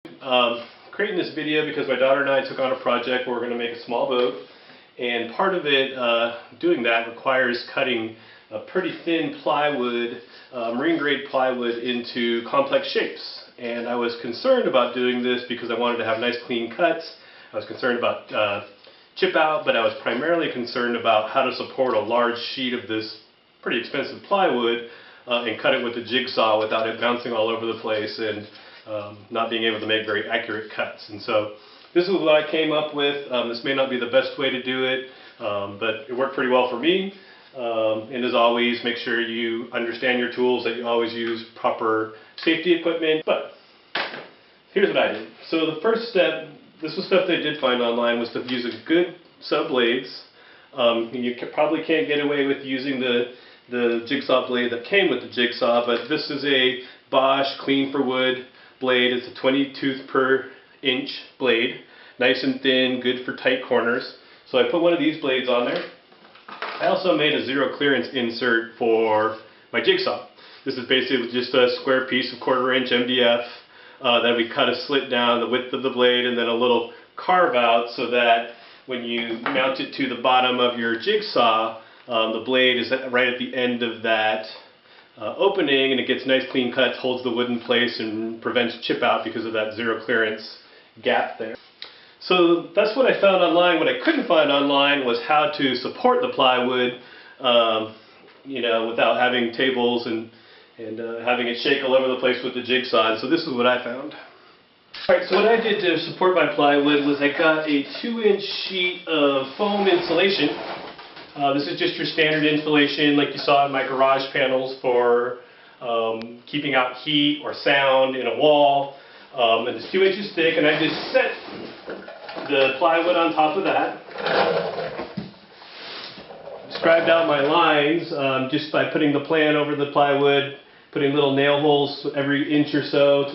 Creating this video because my daughter and I took on a project where we're going to make a small boat, and part of it, doing that, requires cutting a pretty thin plywood, marine grade plywood, into complex shapes. And I was concerned about doing this because I wanted to have nice clean cuts. I was concerned about chip out, but I was primarily concerned about how to support a large sheet of this pretty expensive plywood and cut it with a jigsaw without it bouncing all over the place and not being able to make very accurate cuts. And so this is what I came up with. This may not be the best way to do it, but it worked pretty well for me. And as always, make sure you understand your tools, that you always use proper safety equipment. But here's what I did. So the first step, this was stuff that I did find online, was to use a good set of blades. You probably can't get away with using the jigsaw blade that came with the jigsaw, but this is a Bosch Clean for Wood blade. It's a 20 tooth per inch blade, nice and thin, good for tight corners. So I put one of these blades on there. I also made a zero clearance insert for my jigsaw. This is basically just a square piece of 1/4 inch MDF that we cut a slit down the width of the blade and then a little carve out so that when you mount it to the bottom of your jigsaw, the blade is right at the end of that opening, and it gets nice clean cuts, holds the wood in place, and prevents chip out because of that zero clearance gap there. So that's what I found online. What I couldn't find online was how to support the plywood, without having tables and having it shake all over the place with the jigsaw. And so this is what I found. Alright, so what I did to support my plywood was I got a 2-inch sheet of foam insulation. This is just your standard insulation like you saw in my garage panels for keeping out heat or sound in a wall. And it's 2 inches thick, and I just set the plywood on top of that. Scribed out my lines just by putting the plan over the plywood, putting little nail holes every inch or so,